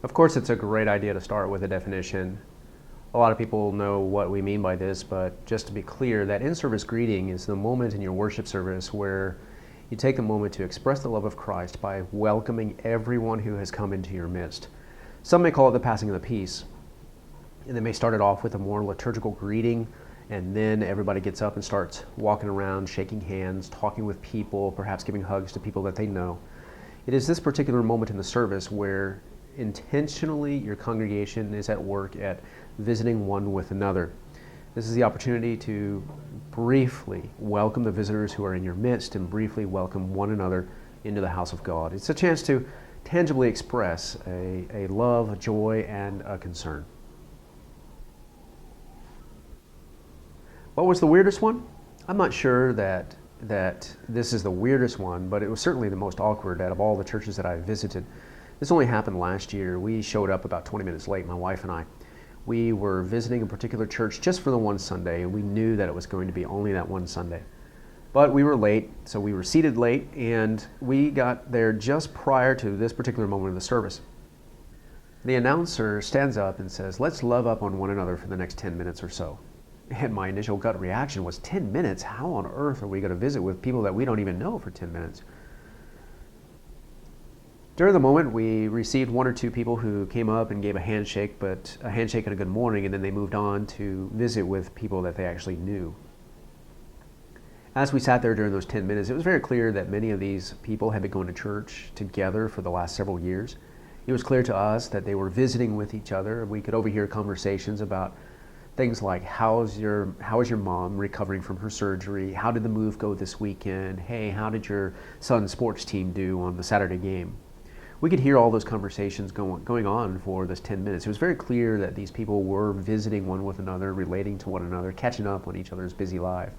Of course, it's a great idea to start with a definition. A lot of people know what we mean by this, but just to be clear, that in-service greeting is the moment in your worship service where you take a moment to express the love of Christ by welcoming everyone who has come into your midst. Some may call it the passing of the peace, and they may start it off with a more liturgical greeting, and then everybody gets up and starts walking around, shaking hands, talking with people, perhaps giving hugs to people that they know. It is this particular moment in the service where intentionally your congregation is at work at visiting one with another. This is the opportunity to briefly welcome the visitors who are in your midst and briefly welcome one another into the house of God. It's a chance to tangibly express a love, a joy, and a concern. What was the weirdest one? I'm not sure that this is the weirdest one, but it was certainly the most awkward out of all the churches that I visited. This only happened last year. We showed up about 20 minutes late, my wife and I. We were visiting a particular church just for the one Sunday, and we knew that it was going to be only that one Sunday. But we were late, so we were seated late, and we got there just prior to this particular moment of the service. The announcer stands up and says, "Let's love up on one another for the next 10 minutes or so." And my initial gut reaction was, 10 minutes? How on earth are we going to visit with people that we don't even know for 10 minutes? During the moment, we received one or two people who came up and gave a handshake, but a handshake and a good morning, and then they moved on to visit with people that they actually knew. As we sat there during those 10 minutes, it was very clear that many of these people had been going to church together for the last several years. It was clear to us that they were visiting with each other. We could overhear conversations about things like, how is your mom recovering from her surgery? How did the move go this weekend? Hey, how did your son's sports team do on the Saturday game? We could hear all those conversations going on for this 10 minutes. It was very clear that these people were visiting one with another, relating to one another, catching up on each other's busy life.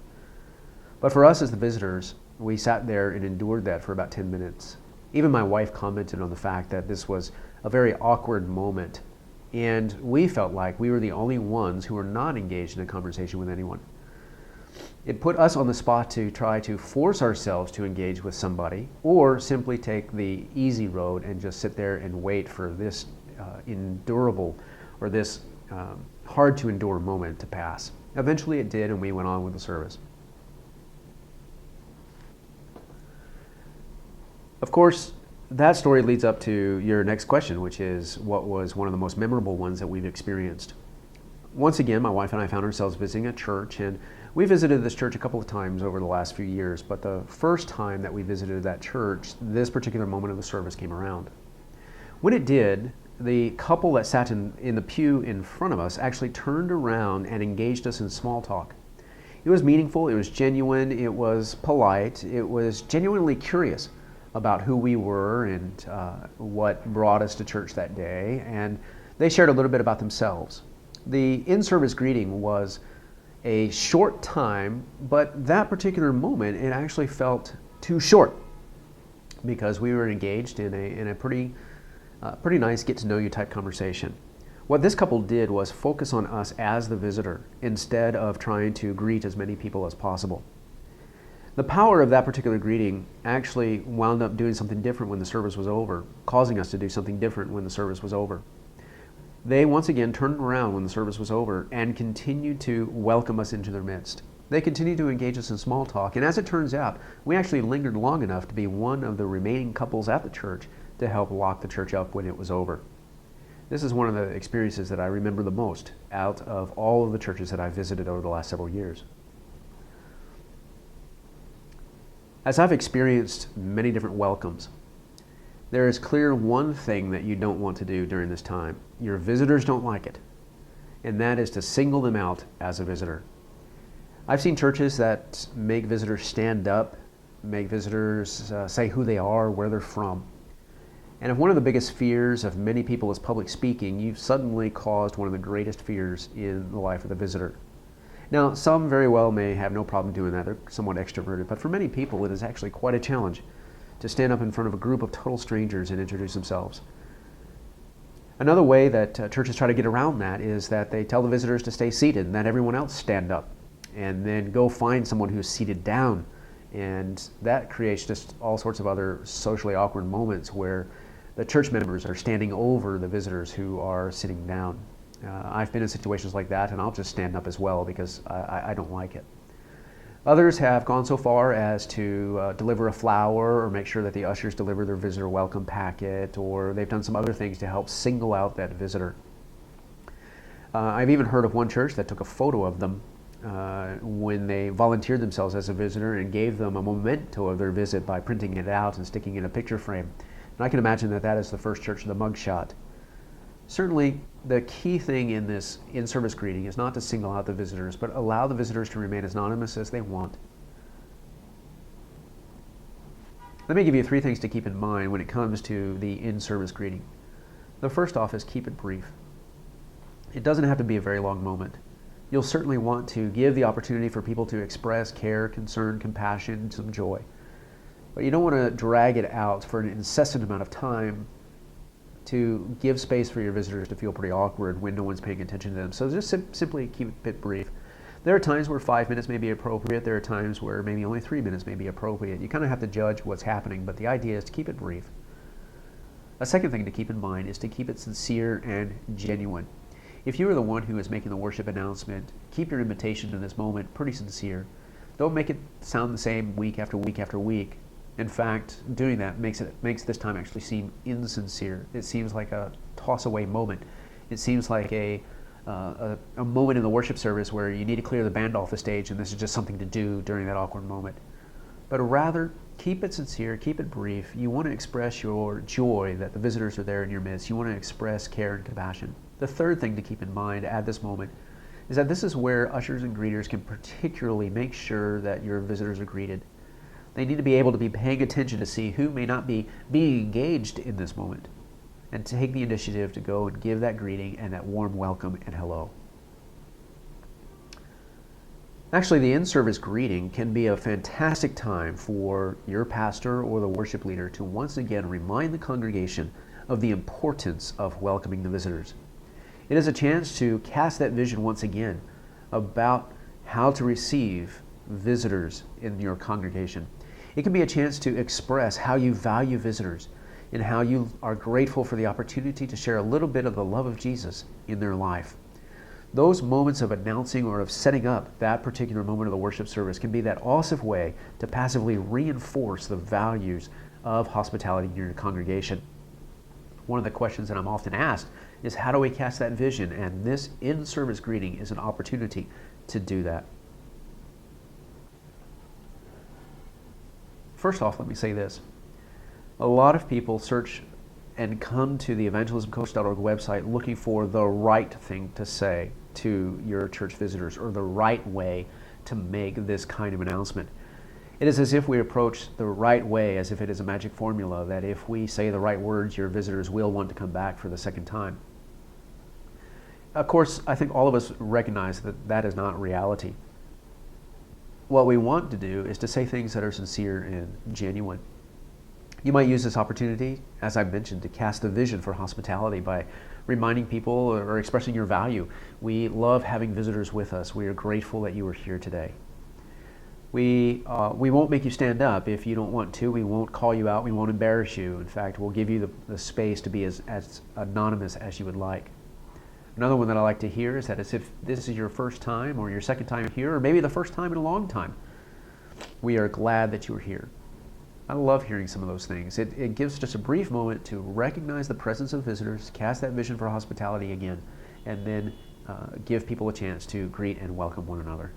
But for us as the visitors, we sat there and endured that for about 10 minutes. Even my wife commented on the fact that this was a very awkward moment, and we felt like we were the only ones who were not engaged in a conversation with anyone. It put us on the spot to try to force ourselves to engage with somebody, or simply take the easy road and just sit there and wait for this endurable or this hard to endure moment to pass. Eventually it did, and we went on with the service. Of course, that story leads up to your next question, which is, what was one of the most memorable ones that we've experienced? Once again, my wife and I found ourselves visiting a church, and we visited this church a couple of times over the last few years, but the first time that we visited that church, this particular moment of the service came around. When it did, the couple that sat in the pew in front of us actually turned around and engaged us in small talk. It was meaningful, it was genuine, it was polite, it was genuinely curious about who we were and what brought us to church that day, and they shared a little bit about themselves. The in-service greeting was a short time, but that particular moment, it actually felt too short because we were engaged in a pretty nice get-to-know-you type conversation. What this couple did was focus on us as the visitor instead of trying to greet as many people as possible. The power of that particular greeting actually wound up doing something different when the service was over, causing us to do something different when the service was over. They once again turned around when the service was over and continued to welcome us into their midst. They continued to engage us in small talk, and as it turns out, we actually lingered long enough to be one of the remaining couples at the church to help lock the church up when it was over. This is one of the experiences that I remember the most out of all of the churches that I've visited over the last several years. As I've experienced many different welcomes, there is clear one thing that you don't want to do during this time. Your visitors don't like it, and that is to single them out as a visitor. I've seen churches that make visitors stand up, make visitors say who they are, where they're from. And if one of the biggest fears of many people is public speaking, you've suddenly caused one of the greatest fears in the life of the visitor. Now, some very well may have no problem doing that. They're somewhat extroverted, but for many people it is actually quite a challenge to stand up in front of a group of total strangers and introduce themselves. Another way that churches try to get around that is that they tell the visitors to stay seated and let everyone else stand up, and then go find someone who's seated down. And that creates just all sorts of other socially awkward moments where the church members are standing over the visitors who are sitting down. I've been in situations like that, and I'll just stand up as well because I don't like it. Others have gone so far as to deliver a flower or make sure that the ushers deliver their visitor welcome packet, or they've done some other things to help single out that visitor. I've even heard of one church that took a photo of them when they volunteered themselves as a visitor and gave them a memento of their visit by printing it out and sticking it in a picture frame. And I can imagine that that is the first church of the mugshot. Certainly, the key thing in this in-service greeting is not to single out the visitors, but allow the visitors to remain as anonymous as they want. Let me give you 3 things to keep in mind when it comes to the in-service greeting. The first off is keep it brief. It doesn't have to be a very long moment. You'll certainly want to give the opportunity for people to express care, concern, compassion, some joy. But you don't want to drag it out for an incessant amount of time to give space for your visitors to feel pretty awkward when no one's paying attention to them. So just simply keep it brief. There are times where 5 minutes may be appropriate. There are times where maybe only 3 minutes may be appropriate. You kind of have to judge what's happening, but the idea is to keep it brief. A second thing to keep in mind is to keep it sincere and genuine. If you are the one who is making the worship announcement, keep your invitation to this moment pretty sincere. Don't make it sound the same week after week after week. In fact, doing that makes this time actually seem insincere. It seems like a toss-away moment. It seems like a moment in the worship service where you need to clear the band off the stage and this is just something to do during that awkward moment. But rather, keep it sincere, keep it brief. You want to express your joy that the visitors are there in your midst. You want to express care and compassion. The third thing to keep in mind at this moment is that this is where ushers and greeters can particularly make sure that your visitors are greeted. They need to be able to be paying attention to see who may not be being engaged in this moment and take the initiative to go and give that greeting and that warm welcome and hello. Actually, the in-service greeting can be a fantastic time for your pastor or the worship leader to once again remind the congregation of the importance of welcoming the visitors. It is a chance to cast that vision once again about how to receive visitors in your congregation. It can be a chance to express how you value visitors and how you are grateful for the opportunity to share a little bit of the love of Jesus in their life. Those moments of announcing or of setting up that particular moment of the worship service can be that awesome way to passively reinforce the values of hospitality in your congregation. One of the questions that I'm often asked is, how do we cast that vision? And this in-service greeting is an opportunity to do that. First off, let me say this. A lot of people search and come to the EvangelismCoach.org website looking for the right thing to say to your church visitors or the right way to make this kind of announcement. It is as if we approach the right way as if it is a magic formula that if we say the right words, your visitors will want to come back for the second time. Of course, I think all of us recognize that that is not reality. What we want to do is to say things that are sincere and genuine. You might use this opportunity, as I mentioned, to cast a vision for hospitality by reminding people or expressing your value. We love having visitors with us. We are grateful that you are here today. We won't make you stand up if you don't want to. We won't call you out. We won't embarrass you. In fact, we'll give you the space to be as anonymous as you would like. Another one that I like to hear is that as if this is your first time or your second time here, or maybe the first time in a long time, we are glad that you are here. I love hearing some of those things. It gives just a brief moment to recognize the presence of visitors, cast that vision for hospitality again, and then give people a chance to greet and welcome one another.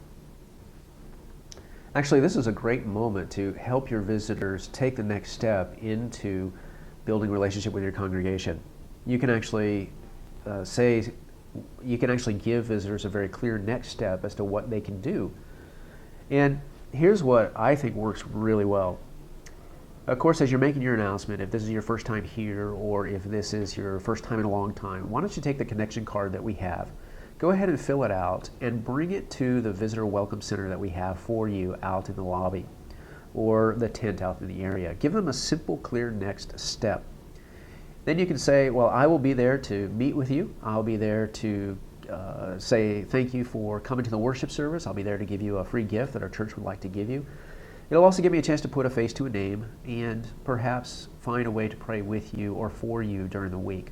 Actually, this is a great moment to help your visitors take the next step into building a relationship with your congregation. You can actually give visitors a very clear next step as to what they can do. And here's what I think works really well. Of course, as you're making your announcement, if this is your first time here or if this is your first time in a long time, why don't you take the connection card that we have, go ahead and fill it out and bring it to the visitor welcome center that we have for you out in the lobby or the tent out in the area. Give them a simple, clear next step. Then you can say, well, I will be there to meet with you. I'll be there to say thank you for coming to the worship service. I'll be there to give you a free gift that our church would like to give you. It'll also give me a chance to put a face to a name and perhaps find a way to pray with you or for you during the week.